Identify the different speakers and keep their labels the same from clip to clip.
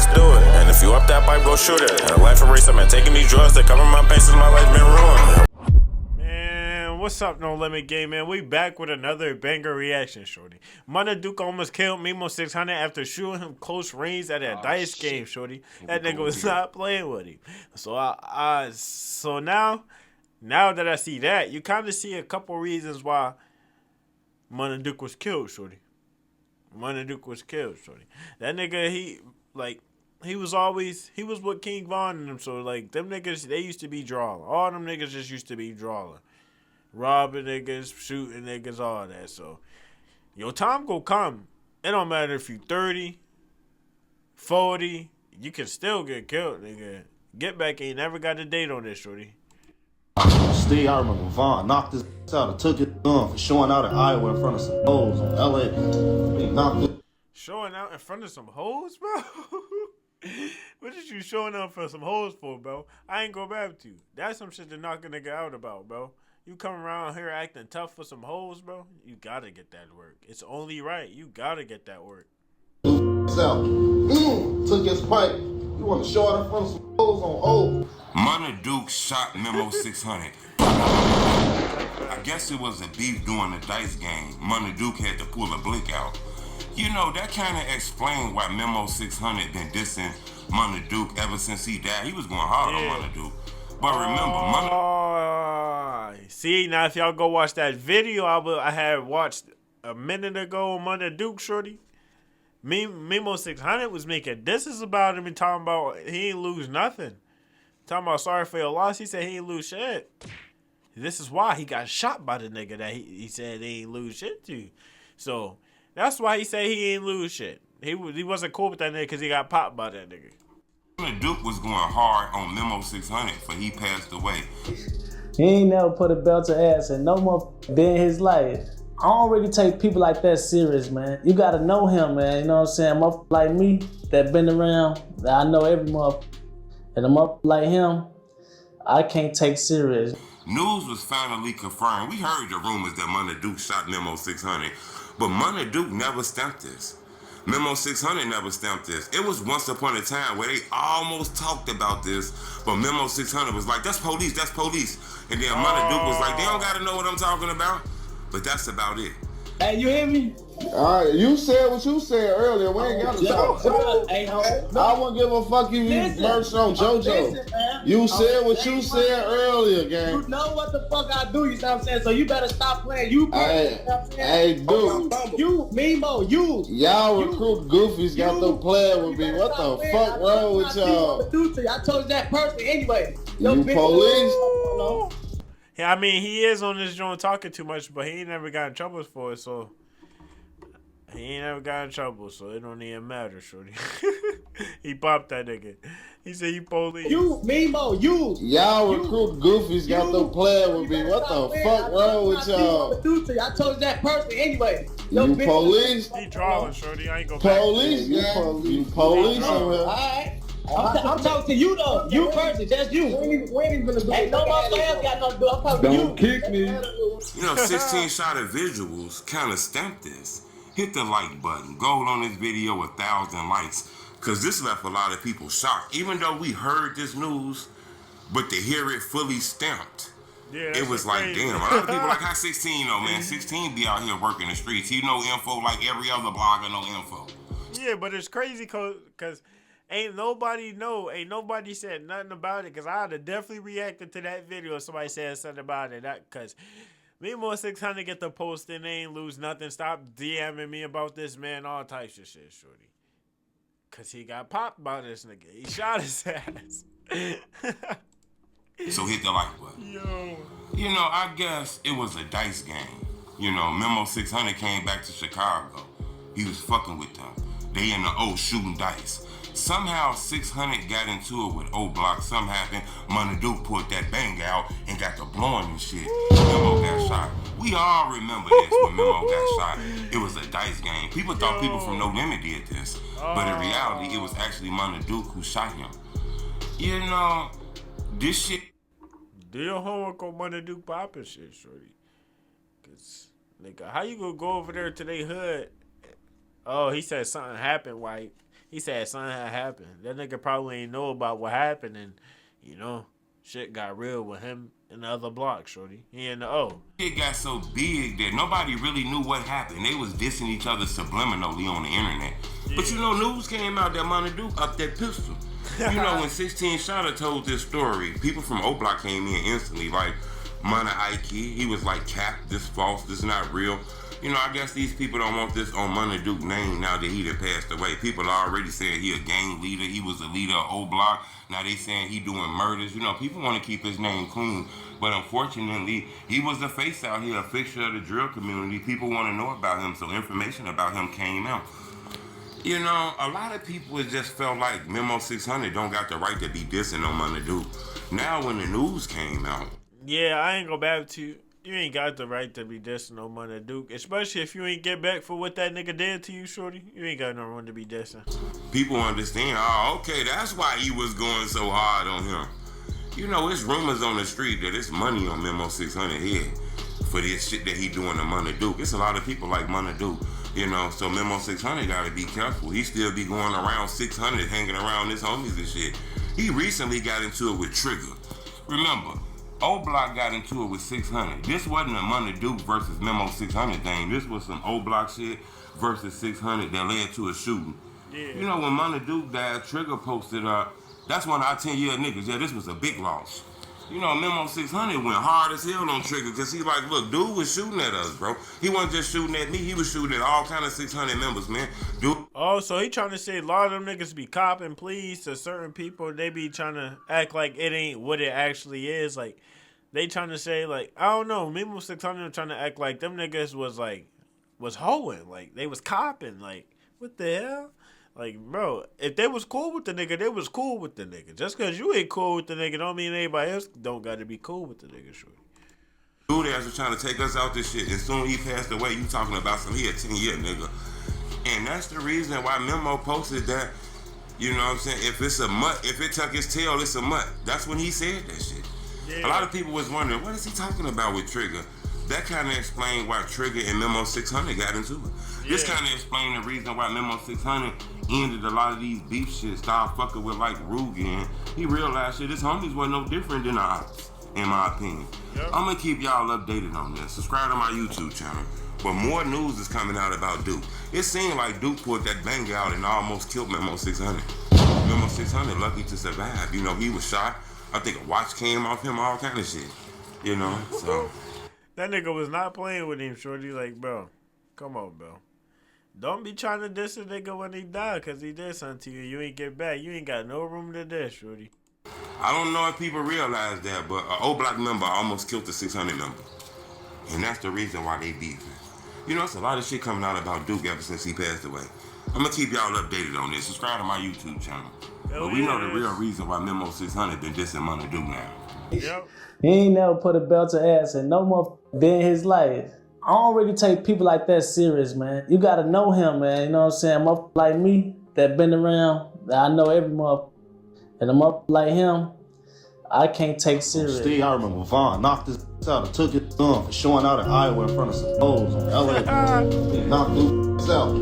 Speaker 1: let's do it. And if you up that pipe, go shoot it. And a life of race, I've been taking these drugs that cover my pain since my life's been ruined.
Speaker 2: Man, what's up, No Limit Game, man? We back with another banger reaction, shorty. Munna Duke almost killed Memo 600 after shooting him close range at a dice game, shorty. That nigga was not playing with him. So now that I see that, you kind of see a couple reasons why Munna Duke was killed, shorty. Munna Duke was killed, shorty. That nigga, he was with King Von and them, so like them niggas, they used to be drawing. All them niggas just used to be drawing. Robbing niggas, shooting niggas, all that. So your time go come. It don't matter if you 30, 40, you can still get killed, nigga. Get back ain't never got a date on this, shorty.
Speaker 3: Steve, I remember Vaughn knocked his out and took his gun for showing out in Iowa in front of some hoes in LA. He knocked it.
Speaker 2: Showing out in front of some hoes, bro? What is you showing out for some hoes for, bro? I ain't gonna back to you. That's some shit to knock a nigga out about, bro. You come around here acting tough for some hoes, bro. You gotta get that work. It's only right. You gotta get that work.
Speaker 3: Took his pipe. You want to show out in front of some hoes on old.
Speaker 4: Munna Duke shot Memo 600. I guess it was a beef during the dice game. Munna Duke had to pull a blick out. You know, that kind of explained why Memo 600 been dissing Munna Duke ever since he died. He was going hard on Munna Duke. But remember,
Speaker 2: see, now if y'all go watch that video I had watched a minute ago on Munna Duke, shorty, Memo 600 was making disses about him and talking about he ain't lose nothing. Talking about sorry for your loss. He said he ain't lose shit. This is why he got shot by the nigga that he said he ain't lose shit to. So that's why he said he ain't lose shit. He wasn't cool with that nigga because he got popped by that nigga.
Speaker 4: Munna Duke was going hard on Memo 600 for he passed away.
Speaker 5: He ain't never put a belt to ass in no more day in his life. I don't really take people like that serious, man. You gotta know him, man. You know what I'm saying? Motherfucker like me that been around, that I know every motherfucker. And a motherfucker like him, I can't take serious.
Speaker 4: News was finally confirmed. We heard the rumors that Munna Duke shot Memo 600, but Munna Duke never stamped this. Memo 600 never stamped this. It was once upon a time where they almost talked about this, but Memo 600 was like, that's police, that's police. And then Munna Duke was like, they don't gotta know what I'm talking about. But that's about it.
Speaker 5: Hey, you hear me?
Speaker 3: All right, you said what you said earlier. We ain't got to talk. I won't give a fuck if you merged on JoJo.
Speaker 5: Listen,
Speaker 3: you said what you said earlier, gang.
Speaker 5: You know what the fuck I do, you know what I'm saying? So you better stop playing. You
Speaker 3: hey, dude.
Speaker 5: You, Memo, you.
Speaker 3: Y'all recruit goofies got them playing with me. What the fuck wrong with y'all?
Speaker 5: I told you that person anyway.
Speaker 3: You police?
Speaker 2: Yeah, I mean, he is on this joint talking too much, but he ain't never got in trouble for it, so he ain't never got in trouble, so it don't even matter, shorty. He popped that nigga. He said you police.
Speaker 5: You, Memo, you.
Speaker 3: Y'all recruit goofies got them playing with me. What the fuck wrong with y'all?
Speaker 5: I told you that person anyway.
Speaker 3: You police?
Speaker 2: He drawing, shorty. I ain't gonna
Speaker 3: police, you police over here.
Speaker 5: Alright. I'm talking to you though. You person, just you. We ain't gonna do ain't no motherfucker else got nothing to do. I'm talking to you.
Speaker 3: Don't kick me.
Speaker 4: You know, 16 shotter visuals kind of stamped this. Hit the like button. Gold on this video, 1,000 likes. Because this left a lot of people shocked. Even though we heard this news, but to hear it fully stamped, it was like, crazy. Damn. A lot of people like how 16 though, man. 16 be out here working the streets. He know info like every other blogger know info.
Speaker 2: Yeah, but it's crazy because ain't nobody said nothing about it, because I'd have definitely reacted to that video if somebody said something about it. Because Memo 600 get the post and they ain't lose nothing. Stop DMing me about this, man. All types of shit, shorty. Because he got popped by this nigga. He shot his ass.
Speaker 4: So hit the like button.
Speaker 2: Yo.
Speaker 4: You know, I guess it was a dice game. You know, Memo 600 came back to Chicago. He was fucking with them. They in the O shooting dice. Somehow 600 got into it with O Block. Something happened. Munna Duke pulled that bang out and got the blowing and shit. Memo got shot. We all remember this when Memo got shot. It was a dice game. People thought people from No Limit did this. But in reality, it was actually Munna Duke who shot him. You know, this shit.
Speaker 2: Do your homework on Munna Duke popping shit, shorty. Cause, nigga, how you gonna go over there to they hood? Oh, he said something happened, white. He said something had happened. That nigga probably ain't know about what happened, and shit got real with him in the other block, shorty. He in the O.
Speaker 4: It got so big that nobody really knew what happened. They was dissing each other subliminally on the internet. Yeah. But news came out that Munna Duke up that pistol. When 16 Shotter told this story, people from O Block came in instantly, like Munna Ike. He was like, cap, this false, this not real. I guess these people don't want this on Munna Duke name now that he done passed away. People are already saying he a gang leader. He was a leader of O Block. Now they saying he doing murders. People want to keep his name clean. But unfortunately, he was a face out here, a fixture of the drill community. People want to know about him, so information about him came out. A lot of people just felt like Memo 600 don't got the right to be dissing on Munna Duke. Now when the news came out.
Speaker 2: Yeah, I ain't go back to you. You ain't got the right to be dissing on Munna Duke, especially if you ain't get back for what that nigga did to you, shorty. You ain't got no room to be dissing.
Speaker 4: People understand, okay, that's why he was going so hard on him. It's rumors on the street that it's money on Memo 600 head for this shit that he doing to Munna Duke. It's a lot of people like Munna Duke, so Memo 600 gotta be careful. He still be going around 600, hanging around his homies and shit. He recently got into it with Trigger. Remember, O Block got into it with 600. This wasn't a Munna Duke versus Memo 600 thing. This was some O Block shit versus 600 that led to a shooting. Yeah. When Munna Duke died, Trigger posted that's one of our 10-year niggas. Yeah, this was a big loss. Memo 600 went hard as hell on Trigger because he like, look, dude was shooting at us, bro. He wasn't just shooting at me. He was shooting at all kind of 600 members, man. Dude.
Speaker 2: Oh, so he trying to say a lot of them niggas be copping pleas to certain people. They be trying to act like it ain't what it actually is. Like, they trying to say, like, I don't know. Memo 600 trying to act like them niggas was hoeing. Like, they was copping. Like, what the hell? Like, bro, if they was cool with the nigga, they was cool with the nigga. Just because you ain't cool with the nigga don't mean anybody else don't got to be cool with the nigga, shorty.
Speaker 4: Dude ass was trying to take us out this shit. And soon he passed away, you talking about he a 10-year nigga. And that's the reason why Memo posted that, you know what I'm saying? If it's a mutt, if it tuck his tail, it's a mutt. That's when he said that shit. Yeah. A lot of people was wondering, what is he talking about with Trigger? That kind of explained why Trigger and Memo 600 got into it. Yeah. This kind of explained the reason why Memo 600 ended a lot of these beef shit, started fucking with like Rugen. He realized shit, his homies wasn't no different than the ops, in my opinion. Yep. I'm gonna keep y'all updated on this. Subscribe to my YouTube channel. But more news is coming out about Duke. It seemed like Duke put that banger out and almost killed Memo 600. Memo 600 lucky to survive. He was shot. I think a watch came off him, all kind of shit. So.
Speaker 2: That nigga was not playing with him, shorty. Like, bro, come on, bro. Don't be trying to diss a nigga when he died, because he did something to you. You ain't get back. You ain't got no room to diss, shorty.
Speaker 4: I don't know if people realize that, but an O Block member almost killed the 600 member. And that's the reason why they beefing. It's a lot of shit coming out about Duke ever since he passed away. I'm going to keep y'all updated on this. Subscribe to my YouTube channel. But we know the real reason why Memo 600 been dissing Munna Duke now.
Speaker 2: Yep.
Speaker 5: He ain't never put a belt to ass in no more day in his life. I don't really take people like that serious, man. You gotta know him, man. You know what I'm saying? Motherfucker like me that been around, I know every motherfucker. And a motherfucker like him, I can't take serious.
Speaker 3: Steve, I remember Vaughn knocked his out and took his gun for showing out in Iowa in front of some hoes on LA. He knocked his out.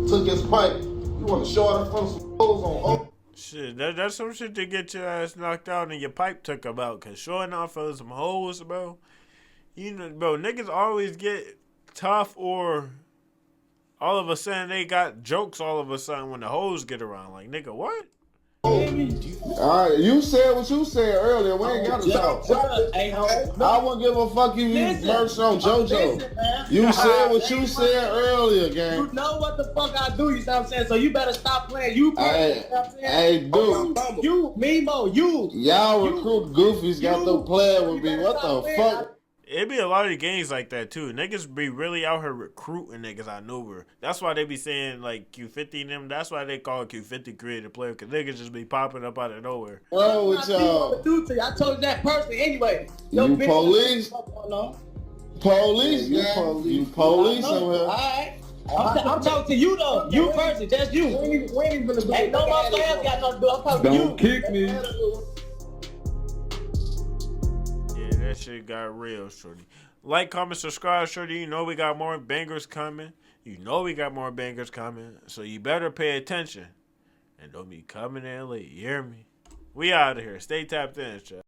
Speaker 3: Took his pipe. You want to show out in front of some hoes on
Speaker 2: Shit, that's some shit to get your ass knocked out and your pipe took about. Cause showing off for some hoes, bro. Bro, niggas always get tough or all of a sudden they got jokes all of a sudden when the hoes get around. Like, nigga, what?
Speaker 6: Alright, you said what you said earlier. We ain't got to talk. I won't give a fuck if you merch on JoJo. You said what you said earlier, gang.
Speaker 7: You know what the fuck I do, you know what I'm saying? So you better stop playing. You
Speaker 6: Hey, dude.
Speaker 7: You, Memo,
Speaker 6: Y'all recruit goofies got to play with me. What the fuck?
Speaker 2: It be a lot of games like that too. Niggas be really out here recruiting niggas out nowhere. That's why they be saying like Q50 and them. That's why they call Q50 creative player, because niggas just be popping up out of nowhere.
Speaker 6: Bro, with y'all.
Speaker 7: I told you that person anyway.
Speaker 6: You police? Police, gang. You police over here.
Speaker 7: Alright. I'm talking to you though. You person, that's you. We ain't gonna do ain't no motherfucker else got nothing to do. I'm talking to you.
Speaker 6: Don't kick me.
Speaker 2: That shit got real, shorty. Like, comment, subscribe, shorty. You know we got more bangers coming. You know we got more bangers coming, so you better pay attention. And don't be coming in late, you hear me? We out of here. Stay tapped in, chat.